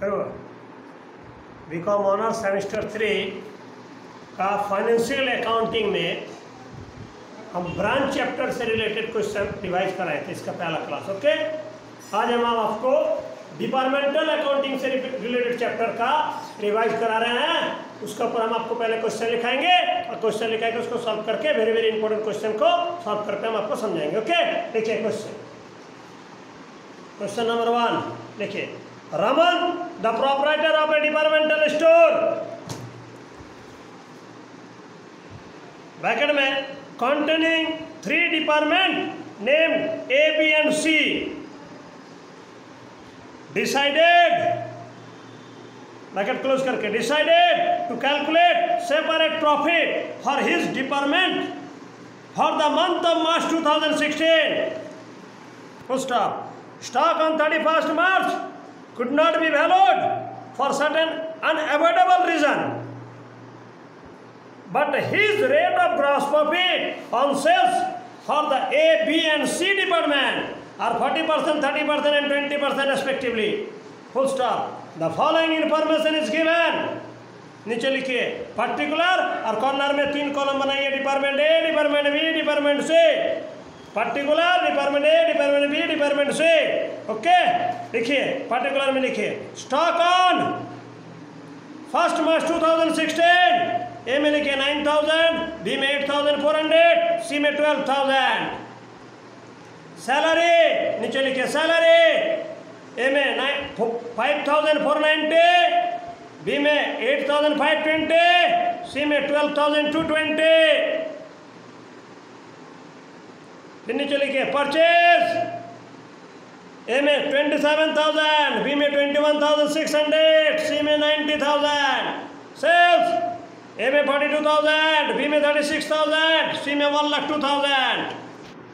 बराबर। BCom honours semester 3 का financial accounting में हम ब्रांच चैप्टर से रिलेटेड क्वेश्चन रिवाइज कराए थे, इसका पहला क्लास। ओके, आज हम आपको डिपार्टमेंटल अकाउंटिंग से रिलेटेड चैप्टर का रिवाइज करा रहे हैं। उसके ऊपर हम आपको पहले क्वेश्चन लिखाएंगे और क्वेश्चन लिखा के उसको सॉल्व करके वेरी वेरी इंपॉर्टेंट क्वेश्चन को सॉल्व करके हम आपको समझाएंगे। ओके, देखिए क्वेश्चन नंबर 1 लिखिए। Raman the proprietor of A departmental store, bracket में containing 3 department named A, B and C, decided, bracket close करके, decided to calculate separate profit for his department for the month of March 2016. Full stop. Stock on 31st March could not be valued for certain unavoidable reason, but his rate of gross profit on sales for the A, B and C department are 40%, 30% and 20% respectively. Full stop. The following information is given. नीचे लिखिए particular और corner में 3 column बनाइए। Department A, department B, department C. Particular department A, department B, department C. Okay, लिखिए particular में लिखिए stock on 1 मार्च 2016, ए में लिखिए 9000, बी में 8400, सी में 12000। सैलरी नीचे लिखिए सैलरी, ए में 5490, बी में 8520, सी में 12220। फिर नीचे लिखिए परचेज, ए में 27000, बी में 21600, सी में 90000। सेल्स, ए में 42,000, बी में 36,000, सी में 1,02,000।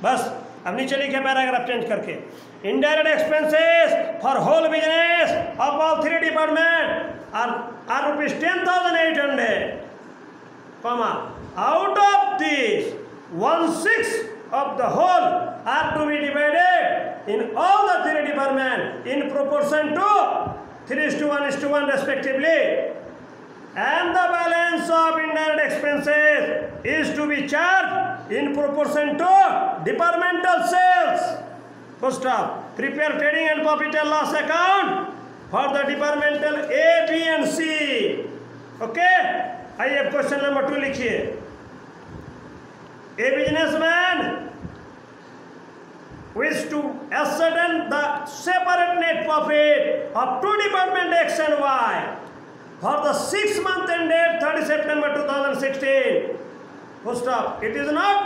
बस अब नीचे लिखे पैराग्राफ चेंज करके। Indirect expenses for whole business of all 3 department are rupees 10,800, out of this 1/6 of the whole are to be divided in all the 3 departments in proportion to 3:1:1 respectively, and the balance of indirect expenses is to be charged in proportion to departmental sales. First stop. Prepare trading and profit and loss account for the departmental A, B and C. Okay, आइए question number 2 लिखिए। A businessman wishes to ascertain the separate net profit of 2 departments X and Y for the 6 month ended 30 September 2016. Full stop. It is not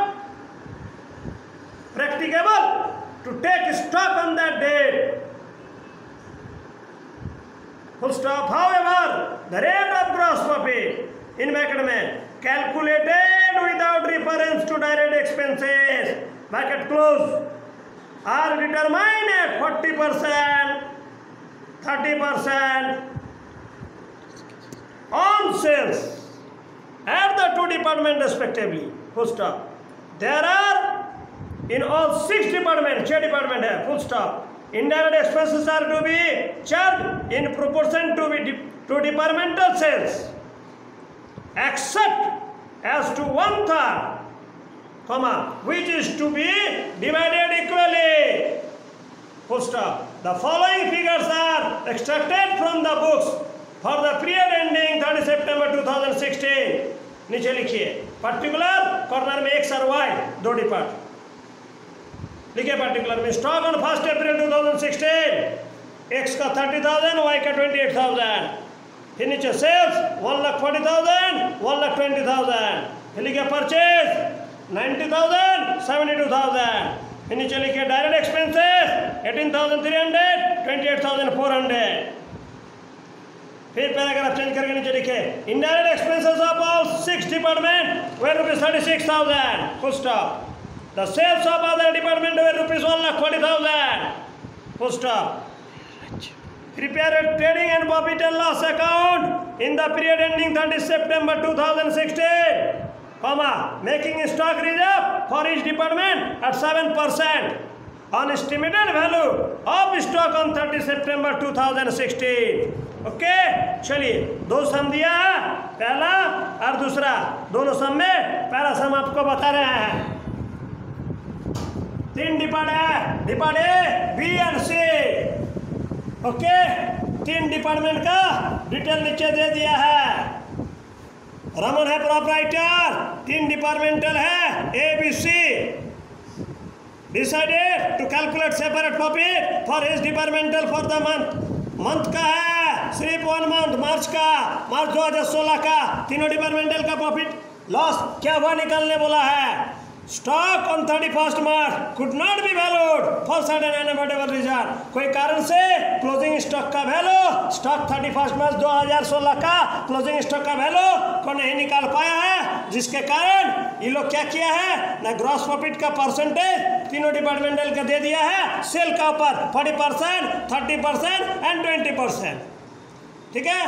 practicable to take stock on that date. Full stop. However, the rate of gross profit in bracket में calculated without reference to direct expenses, bracket close, are determined at 40%, 30% on sales at the 2 departments respectively. Full stop. There are in all 6 departments, 6 departments है, full stop. Indirect expenses are to be charged in proportion to departmental sales, except as to 1/3, which is to be divided equally. Full stop. The following figures are extracted from the books for the period ending 30 September 2016. नीचे लिखिए particular, corner में X और Y 2 depart लिखिए। Particular में stock on 1 April 2016, X का 30,000, Y का 28,000। फिर नीचे सेल्स 1,40,000, 1,20,000। फिर लिखिए परचेज 90,000, 72,000। फिर नीचे लिखिए डायरेक्ट एक्सपेंसेस 18,300, 28,400। फिर पैराग्राफ चेंज करके नीचे लिखे indirect expenses of all 6 department were rupees 36,000। Full stop. The sales of other department were rupees 1,40,000। Full stop. Prepare a trading and profit and loss account in the period ending 30 September 2016, making stock reserve for each department at 7%. on estimated value of stock on 30 September 2016। Okay, चलिए दो सम दिया है, पहला और दूसरा, दोनों सम में पहला सम आपको बता रहे हैं। 3 डिपार्ट है, depart A, B and C. Okay, 3 department का डिटेल नीचे दे दिया है। रमन है प्रोपराइटर, 3 डिपार्टमेंटल है A B C. Decided to calculate separate profit for his departmental for the month का है सिर्फ 1 मंथ, मार्च का, मार्च 2016 का। तीनों डिपार्टमेंटल का प्रॉफिट लॉस क्या हुआ निकालने बोला है। Stock on 31 March could not be valued for certain and whatever reason. कोई कारण से क्लोजिंग स्टॉक का वैल्यू, स्टॉक 31 मार्च 2016 का क्लोजिंग स्टॉक का वैल्यू को नहीं निकाल पाया है, जिसके कारण ये लोग क्या किया है ना, ग्रॉस प्रॉफिट का परसेंटेज तीनों डिपार्टमेंटल का दे दिया है सेल का ऊपर 40%, 30% एंड 20%। ठीक है,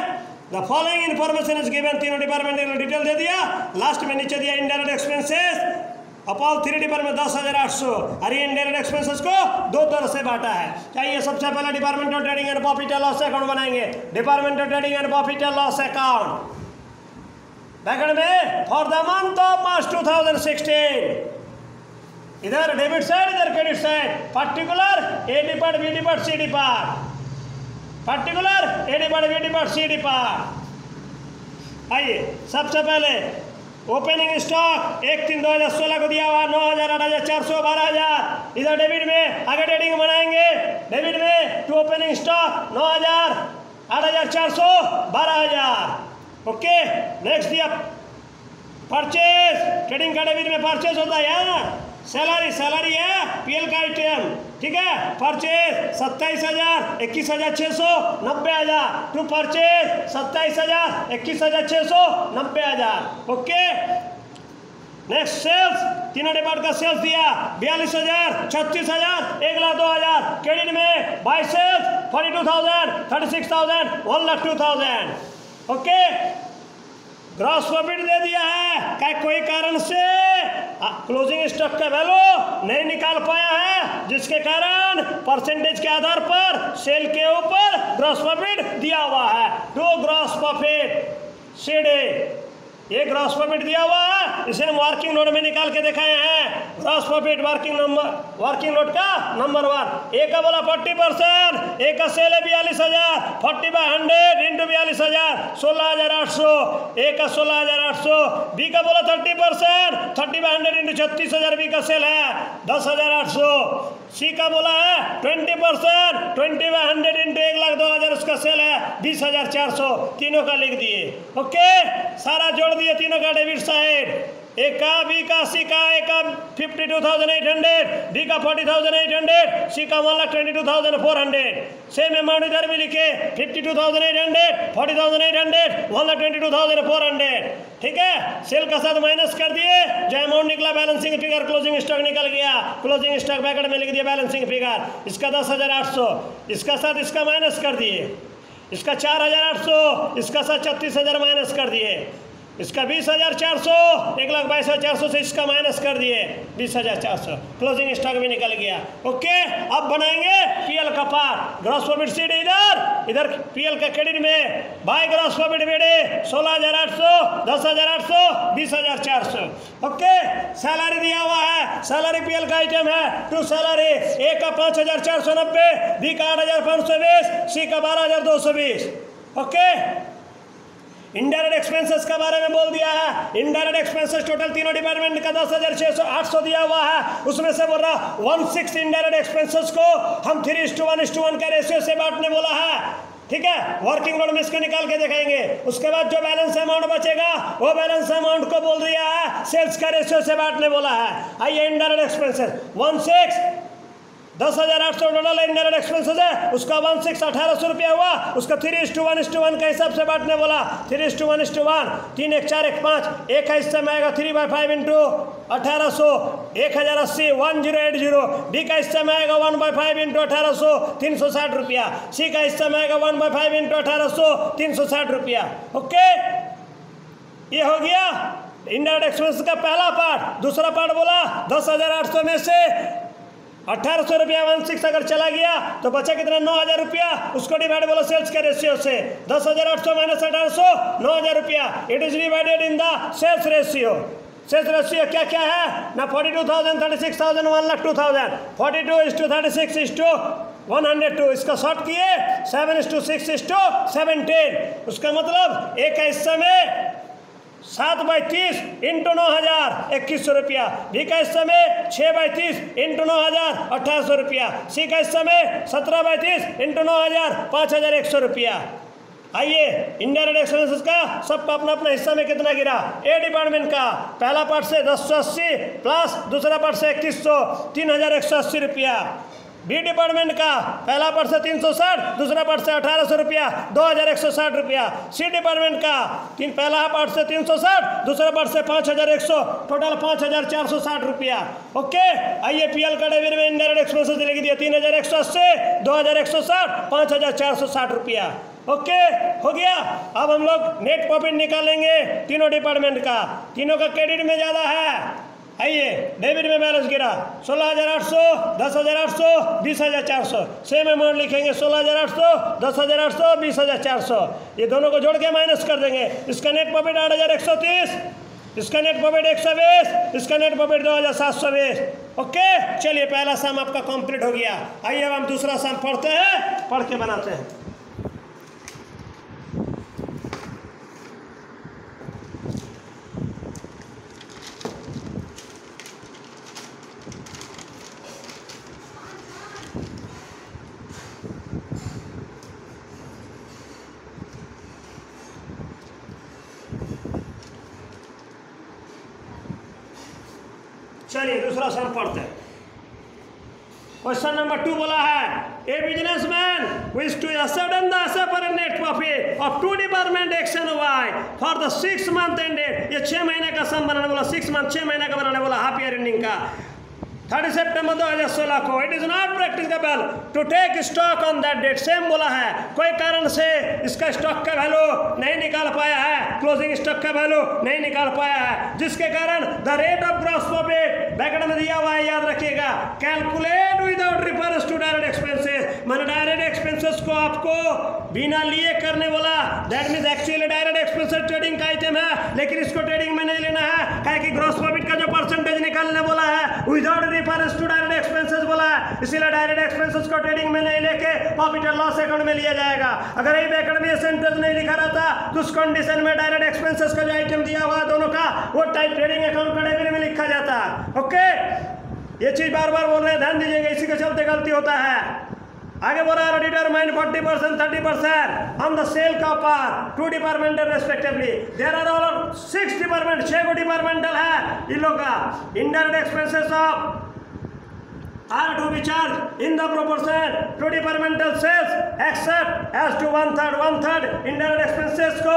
the following information is given, तीनों डिपार्टमेंटल का डिटेल दे दिया। लास्ट में नीचे दिया इनडायरेक्ट एक्सपेंसेस अपॉल 3 डिपार्टमेंट 10,800। और ये इनडायरेक्ट एक्सपेंसेस को 2 तरह से बांटा है। चाहिए सबसे पहले departmental trading and profit and loss account बनाएंगे, departmental trading and profit and loss account backend में for the month of March 2016। इधर डेबिट साइड, इधर credit side. Particular A depart, B depart, C depart. Particular A depart, B depart, C depart. आइए सबसे पहले opening stock 1/3/2016 को दिया हुआ 9,000, 8,400, 12,000। इधर डेबिट में आगे ट्रेडिंग बनाएंगे। डेबिट में to opening stock 9,000, 8,400, 12,000। Okay, next दिया परचेज। ट्रेडिंग का डेबिट में परचेज होता है, सैलरी, सैलरी है पीएल का आइटम। ठीक है, purchase 27,000, 21,600, 90,000। To purchase 27,000, 21,600, 90,000। Okay, next sales, तीनों डिपार्ट का सेल्स दिया 42,000, 36,000, 1,02,000। क्रेडिट में by sales 42,000, 36,000, 1,02,000। Okay, gross profit दे दिया है क्या, कोई कारण से क्लोजिंग स्टॉक का वैल्यू नहीं निकाल पाया है, जिसके कारण परसेंटेज के आधार पर सेल के ऊपर ग्रॉस प्रॉफिट दिया हुआ है। टू ग्रॉस प्रॉफिट सीडे, ये ग्रॉस प्रॉफिट दिया हुआ है, इसे हम वर्किंग नोट में निकाल के दिखाए हैं। ग्रॉस प्रॉफिट वर्किंग नोट का नंबर 1। ए का बोला 40%, ए का सेल है 42,000, 40/100 इंटू 42,000, 16,800। ए का 16,800। बी का बोला 30%, 30/100 इंटू 36,000, बी का सेल है 10,800। सी का बोला है 20%, 20/100 इंटू 1,02,000 उसका सेल है 20,400। तीनों का लिख दिए। ओके, सारा जोड़ दिए तीनों का डेबिट साइड। ए का, बी का, सी का। ए का 52,800, बी का 40,800, सी का 1,22,400। सेम अमाउंट इधर भी लिखे 52,800, 40,800, 1,22,400। ठीक है, सेल का साथ माइनस कर दिए, जो अमाउंट निकला बैलेंसिंग फिगर, क्लोजिंग स्टॉक निकल गया। क्लोजिंग स्टॉक ब्रैकेट में लिख दिया बैलेंसिंग फिगर, इसका 10,800, इसका साथ इसका माइनस कर दिए, इसका 4,800, इसका साथ 36,000 माइनस कर दिए, इसका 20,400, 1,22,400 से इसका माइनस कर दिए 20,400। क्लोजिंग स्टॉक भी निकल गया। ओके, अब बनाएंगे पीएल का पार्ट। ग्रॉस प्रॉफिट सीट इधर पीएल का क्रेडिट में बाय ग्रॉस प्रॉफिट बेड़े 16,800, 10,800, 20,400। ओके, सैलरी दिया हुआ है, सैलरी पीएल का आइटम है। टू सैलरी, ए का 5,490, बी का 8,520, सी का 12,220। ओके, इनडायरेक्ट एक्सपेंसेस के बारे में बोल दिया है। इनडायरेक्ट एक्सपेंसेस टोटल तीनों डिपार्टमेंट का 10,800 दिया हुआ है। उसमें से बोल रहा 1/6 इनडायरेक्ट एक्सपेंसेस को हम 3:1:1 का रेशियो से बांटने बोला है। ठीक है, वर्किंग नोट में इसको निकाल के दिखाएंगे। उसके बाद जो बैलेंस अमाउंट बचेगा वो बैलेंस अमाउंट को बोल दिया है सेल्स का रेशियो से बांटने बोला है। आइए, indirect expenses 1/6 10,800 dollar indirect expenses है, उसका 1/6 1,800 रुपया हुआ। उसका 3:1:1 के हिसाब से बांटने बोला। 3:1:1, 3 1 4 1 5। एक का हिस्सा में आएगा 3/5 इंटू 1,800, 1,080, 1,080। डी का हिस्सा में आएगा 1/5 इंटू 1,800, 360 रुपया। सी का हिस्सा में आएगा 1/5 इंटू 1,800, 360 रुपया। ओके, ये हो गया इनडायरेक्ट एक्सपेंसेस का पहला पार्ट। दूसरा पार्ट बोला 10,800 में से 1800 रुपया 16 अगर चला गया तो बचा कितना 9000 रुपया, उसको डिवाइड बोलो सेल्स के रेशियो से 10,800 माइनस 1800 9000 रुपया, it is divided in the sales ratio. Sales ratio क्या क्या है ना 42,000 36,000 1,02,000 42:36:102 इसका शॉर्ट किए 7:6:17 उसका मतलब एक हिस्सा में 7/30 इंटू 9,000 2100 रुपया, बी का हिस्सा में 6/30 इंटू 9,000 1,800 रुपया, सी का हिस्सा में 17/30 इंटू 9,000 5,100 रुपया। आइए इनडायरेक्ट एक्सपेंसेस का सबका अपना अपना हिस्सा में कितना गिरा। ए डिपार्टमेंट का पहला पार्ट से 1080 प्लस दूसरा पार्ट से 2100 3,180 रुपया। बी डिपार्टमेंट का पहला पार्ट से 360 दूसरा पार्ट से 1,800 रुपया 2,160 रुपया। सी डिपार्टमेंट का पहला पार्ट से 360 दूसरा पार्ट से 5,100 टोटल 5,460 रुपया। ओके आइए पीएल का डेबिट में इनडायरेक्ट एक्सपेंसेस लिख दिया 3,180 2,160 5,460 रुपया। ओके हो गया। अब हम लोग नेट प्रॉफिट निकालेंगे तीनों डिपार्टमेंट का, तीनों का क्रेडिट में ज़्यादा है। आइए डेबिट में बैलेंस गिरा 16,800 10,800 20,400 सेम अमाउंट लिखेंगे 16,800 10,800 20,400 ये दोनों को जोड़ के माइनस कर देंगे। इसका नेट प्रॉफिट 8,130, इसका नेट प्रॉफिट 120, इसका नेट प्रॉफिट 2,720। ओके चलिए पहला सम आपका कंप्लीट हो गया। आइए अब हम दूसरा सम पढ़ते हैं, पढ़ के बनाते हैं। चलिए दूसरा सम पढ़ते हैं। क्वेश्चन नंबर 2 बोला है a businessman wish to ascertain the separate net profit of two department X and Y for the 6 month ended। ये 6 महीने का सम बनाने बोला, 6 मंथ 6 महीने का बनाने बोला हाफ ईयर एंडिंग का 30 सितंबर 2016 को। It is not practicable to take stock on that date. Same बोला है कोई कारण से इसका स्टॉक का वैल्यू नहीं निकाल पाया है, क्लोजिंग स्टॉक का वैल्यू नहीं निकाल पाया है, जिसके कारण the rate of gross profit bracket में दिया हुआ है याद रखिएगा calculate without reference to direct expenses. मैंने डायरेक्ट एक्सपेंसेस को आपको बिना लिए करने बोला, that means actually direct expenses trading का आइटम है लेकिन इसको ट्रेडिंग में नहीं लेना है, काहे कि ग्रॉस प्रॉफिट का जो परसेंटेज निकालने बोला है without reference to direct expenses बोला है, इसीलिए डायरेक्ट एक्सपेंसेस को ट्रेडिंग में नहीं लेके प्रॉफिट एंड लॉस अकाउंट में लिया जाएगा। अगर ये ब्रैकेट में सेंटेंस नहीं लिखा रहता तो उस कंडीशन में डायरेक्ट एक्सपेंसेस का जो आइटम दिया हुआ है दोनों का वो टाइप ट्रेडिंग अकाउंट का डेबिट में लिखा जाता है। ओके ये चीज बार बार बोल रहे हैं, ध्यान दीजिएगा, इसी के चलते गलती होता है। आगे बोला डिटरमाइन 40% 30% ऑन द सेल का पार 2 departmental respectively. There are all 6 department, 6 को डिपार्टमेंटल है इन लोग का। Indirect expenses of are to be charged in the proportion to departmental sales except as to 1/3 indirect expenses को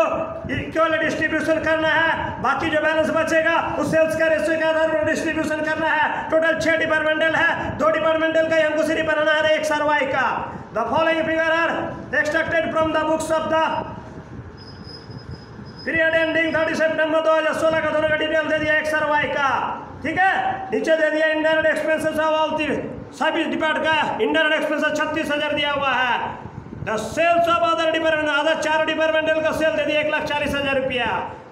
इक्वल डिस्ट्रीब्यूशन करना है, बाकी जो बैलेंस बचेगा उस सेल्स का रेशियो के आधार पर डिस्ट्रीब्यूशन करना है। टोटल 6 डिपार्टमेंटल है, 2 डिपार्टमेंटल का हमको सिर्फ बनाना है X और Y का। The following figure are extracted from the books of the period ending 30 सितंबर 2016 का दोनों का डिटेल दे दिया X और Y का, ठीक है। नीचे दे दिया इनडायरेक्ट एक्सपेंसेस ऑफ सभी डिपार्ट का इनडायरेक्ट एक्सपेंसेस 36,000 दिया हुआ है। The sales of other department, other 4 departmental का सेल दे दिया 1,40,000 रुपया,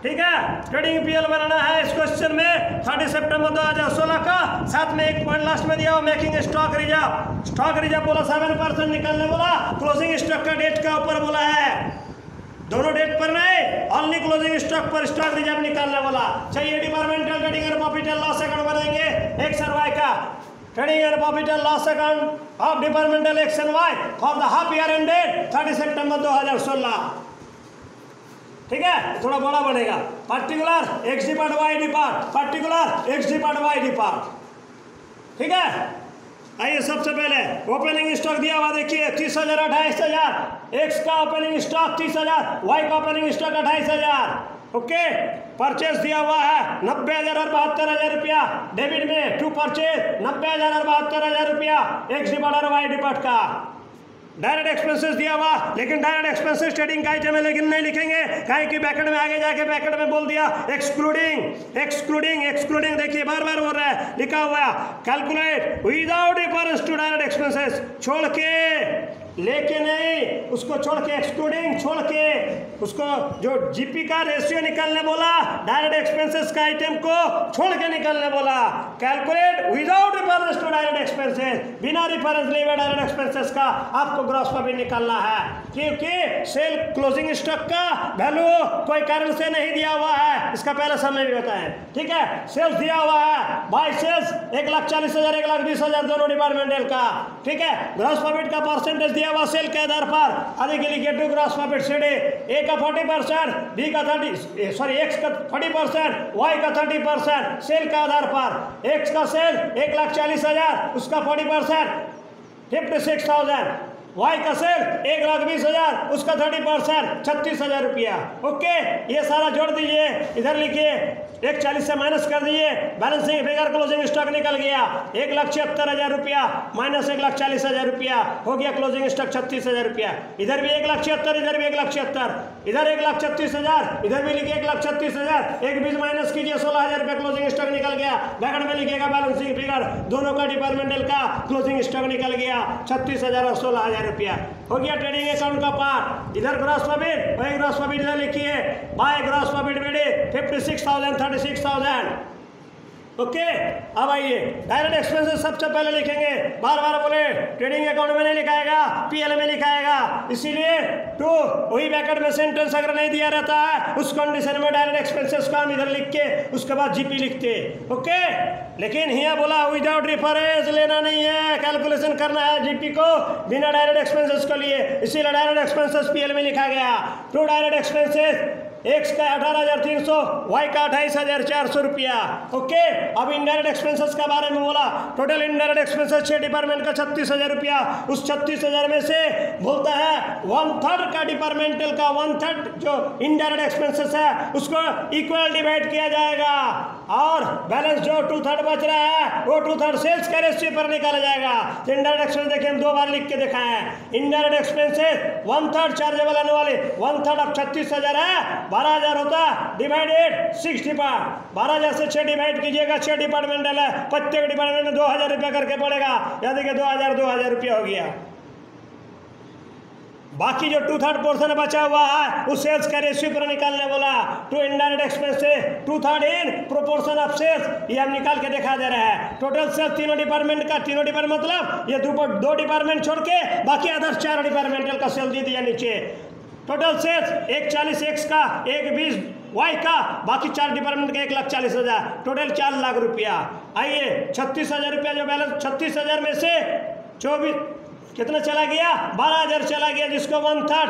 ठीक है। ट्रेडिंग पीएल बनाना है इस क्वेश्चन में 30 सितंबर 2016 का। साथ में एक पॉइंट लास्ट में दिया हुआ making stock reserve. Stock reserve बोला 7% निकालने बोला, क्लोजिंग स्टॉक का डेट का ऊपर बोला है, दोनों डेट पर नहीं, ओनली क्लोजिंग स्टॉक पर स्टॉक रिजर्व निकालने वाला। चाहिए departmental trading and profit and loss account बनाएंगे X और Y का। Trading and profit and loss account of departmental X and Y for the half year ended 30 सितंबर 2016, ठीक है। थोड़ा बड़ा बनेगा particular X depart Y depart, particular X depart Y depart, ठीक है। आइए सबसे पहले ओपनिंग स्टॉक दिया हुआ देखिए 30,000 28,000, X का ओपनिंग स्टॉक 30,000, Y का ओपनिंग स्टॉक 28,000। ओके परचेस दिया हुआ है 90,000 और 72,000 रुपया। डेबिट में टू परचेज 90,000 और 72,000 रुपया X डिपार्ट और Y डिपार्ट का। डायरेक्ट एक्सपेंसेस दिया हुआ, लेकिन डायरेक्ट एक्सपेंसेस ट्रेडिंग का आइटम है, लेकिन नहीं लिखेंगे काहे कि ब्रैकेट में आगे जाके ब्रैकेट में बोल दिया एक्सक्लूडिंग एक्सक्लूडिंग एक्सक्लूडिंग। देखिए बार बार बोल रहा है, लिखा हुआ calculate without difference to direct expenses, छोड़ के, लेके नहीं, उसको छोड़ के, एक्सक्लूडिंग छोड़ के, उसको जो जीपी का रेशियो निकालने बोला, डायरेक्ट एक्सपेंसेस का आइटम को छोड़ के निकालने बोला। Calculate without difference to direct expenses, बिना डिफरेंस लिए हुए डायरेक्ट एक्सपेंसेस का आपको ग्रॉस प्रॉफिट निकालना है, क्योंकि सेल क्लोजिंग स्टॉक का वैल्यू कोई कारण से नहीं दिया हुआ है, इसका पहले समय भी बताएं, ठीक है। सेल्स दिया हुआ है, बाय सेल्स 1,40,000 1,20,000 दोनों डिपार्टमेंटल का, ठीक है। ग्रॉस प्रॉफिट का परसेंटेज दिया हुआ सेल के आधार पर, आदि के लिए टू ग्रॉस प्रॉफिट सीधे ए का 40%, बी का 30, सॉरी एक्स का 40%, वाई का 30%, सेल के आधार पर। एक्स का सेल 1,40,000, उसका 40% 56,000, वाई का सेल 1,20,000, उसका 30% 36,000 रुपया। ओके, ये सारा जोड़ दीजिए, इधर लिखिए 1,40 से माइनस कर दीजिए, बैलेंसिंग फिगर क्लोजिंग स्टॉक निकल गया 1,76,000 रुपया माइनस 1,40,000 रुपया, हो गया क्लोजिंग स्टॉक 36,000 रुपया। इधर भी 1,76,000, इधर भी 1,76,000, इधर 1,36,000, इधर भी लिखिए 1,36,000, 1,20 माइनस कीजिए 16,000 रुपया क्लोजिंग स्टॉक निकल गया। ब्रैकेट में लिखिएगा बैलेंसिंग फिगर, दोनों का डिपार्टमेंटल का क्लोजिंग स्टॉक निकल गया 36,000 और 16,000 रुपया, हो गया ट्रेडिंग अकाउंट का पार्ट। इधर ग्रॉस प्रॉफिट, वही ग्रॉस प्रॉफिट इधर लिखिए, बाय ग्रॉस प्रॉफिट मेरे 56,000 36,000। ओके, अब आइए डायरेक्ट एक्सपेंसेस सबसे पहले लिखेंगे, बार बार बोले ट्रेडिंग अकाउंट में नहीं लिखाएगा, पीएल में लिखाएगा, इसीलिए टू वही ब्रैकेट में सेंटेंस अगर नहीं दिया रहता है उस कंडीशन में डायरेक्ट एक्सपेंसेस का हम इधर लिख के उसके बाद जीपी लिखते। ओके, लेकिन यहाँ बोला विदाउट रेफरेंस लेना नहीं है, कैलकुलेशन करना है जीपी को बिना डायरेक्ट एक्सपेंसेस को लिए, इसीलिए डायरेक्ट एक्सपेंसेस पीएल में लिखा गया। टू डायरेक्ट एक्सपेंसेस, एक्स का 18,300, वाई का 28,400 रुपया। ओके, अब इनडायरेक्ट एक्सपेंसेस के बारे में बोला, टोटल इनडायरेक्ट एक्सपेंसेस 6 डिपार्टमेंट का 36,000 रुपया, उस 36,000 में से बोलता है 1/3 का डिपार्टमेंटल का 1/3 जो इनडायरेक्ट एक्सपेंसेस है उसको इक्वल डिवाइड किया जाएगा, और बैलेंस जो 2/3 बच रहा है वो 2/3 सेल्स का रेशियो पर निकाला जाएगा। तो इनडायरेक्ट एक्सपेंस देखिए हम 2 बार लिख के दिखाए हैं, इनडायरेक्ट एक्सपेंसेस 1/3 चार्जेबल आने वाले 1/3 अब 36,000 है, 12,000 होता डिवाइडेड 6 डिपार्ट, 12,000 से 6 डिवाइड कीजिएगा, 6 डिपार्टमेंटल है, प्रत्येक डिपार्टमेंट में 2,000 रुपया करके पड़ेगा, यानी कि 2,000 रुपया हो गया। बाकी जो 2/3 पोर्शन बचा हुआ है उस सेल्स का रेशियो पर निकालने बोला। टू इनडायरेक्ट एक्सपेंस से 2/3 इन प्रोपोर्शन ऑफ सेल्स, ये हम निकाल के दिखा दे रहे हैं। टोटल सेल्स तीनों डिपार्टमेंट का, तीनों डिपार्टमेंट मतलब ये 2 डिपार्टमेंट छोड़ के बाकी अदर्स 4 डिपार्टमेंटल का सेल दे दिया नीचे। टोटल सेल्स 1,40 एक्स का, 1,20 वाई का, बाकी 4 डिपार्टमेंट का 1,40,000, टोटल 4 लाख रुपया। आइए 36,000 रुपया जो बैलेंस 36,000 में से 24 कितना चला गया, 12,000 चला गया, जिसको 1/3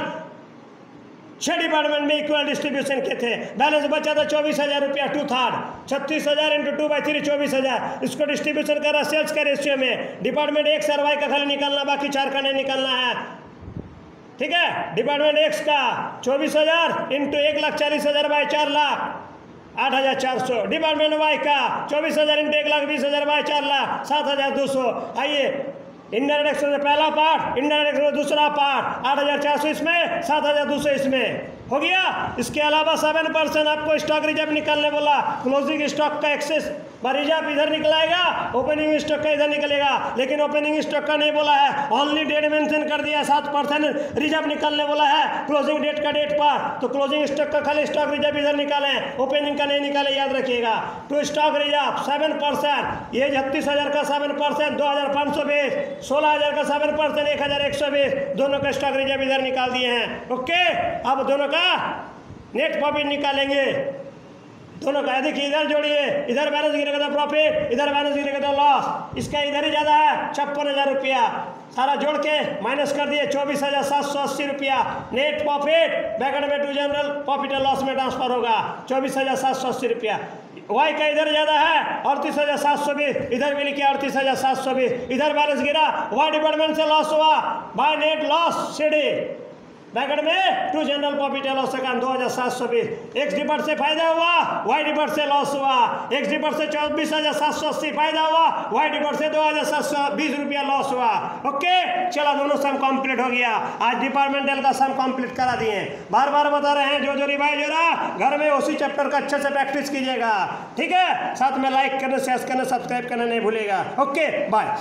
6 डिपार्टमेंट में इक्वल डिस्ट्रीब्यूशन के थे, बैलेंस बचा था 24,000 रुपया 2/3, 36,000 इंटू 2/3 24,000, इसको डिस्ट्रीब्यूशन कर रहा सेल्स के रेशियो में। डिपार्टमेंट एक्स और वाई का खाली निकालना, बाकी 4 का नहीं निकालना है, ठीक है। डिपार्टमेंट एक्स का 24,000 into 1,40,000 by 4 lakh 8,400, department Y का 24,000 इंटू 1,20,000 बाय 4 लाख 7,200। आइए इनडायरेक्ट एक्सपेंस पहला पार्ट, इनडायरेक्ट एक्सपेंस दूसरा पार्ट, 8,400 इसमें, 7,200 इसमें, हो गया। इसके अलावा 7% आपको स्टॉक रिजर्व निकालने बोला, क्लोजिंग स्टॉक का एक्सेस रिजर्व इधर निकलाएगा, ओपनिंग स्टॉक का इधर निकलेगा, लेकिन ओपनिंग स्टॉक का नहीं बोला है, ओनली डेट मेंशन कर दिया, 7% रिजर्व निकालने बोला है क्लोजिंग डेट का डेट पर, तो क्लोजिंग स्टॉक का खाली स्टॉक रिजर्व इधर निकालें, ओपनिंग का नहीं निकाले, याद रखिएगा। टू स्टॉक रिजर्व 7%, ये 36,000 का 7%, 2,520, 16,000 का 7%, 1,120, दोनों का स्टॉक रिजर्व इधर निकाल दिए हैं। ओके, अब दोनों का नेट प्रॉफिट निकालेंगे, दोनों का। देखिए इधर जोड़िए, इधर बैलेंस गिरेगा तो प्रॉफिट, इधर बैलेंस गिरेगा तो लॉस, इसका इधर ही ज़्यादा है 56,000 रुपया, सारा जोड़ के माइनस कर दिए 24,780 रुपया। नेट प्रॉफिट ब्रैकेट में to general profit and loss में ट्रांसफर होगा 24,780 रुपया। वाई का इधर ज़्यादा है 38,720, इधर भी लिखिए 38,720, इधर बैलेंस गिरा, वाई डिपार्टमेंट से लॉस हुआ by net loss CD bracket में to general profit and loss account 2720, X differ से फायदा हुआ, वाई डिफर से लॉस हुआ। एक्स डिफर से 24,780 फायदा हुआ, वाई डिफर से 2,720 रुपया लॉस हुआ। ओके, चलो दोनों सम कंप्लीट हो गया। आज डिपार्टमेंटल का सम कंप्लीट करा दिए। बार बार बता रहे हैं, जो रिवाइज हो रहा घर में उसी चैप्टर का अच्छे से प्रैक्टिस कीजिएगा, ठीक है। साथ में लाइक करने, शेयर करने, सब्सक्राइब करना नहीं भूलिएगा। Okay, bye.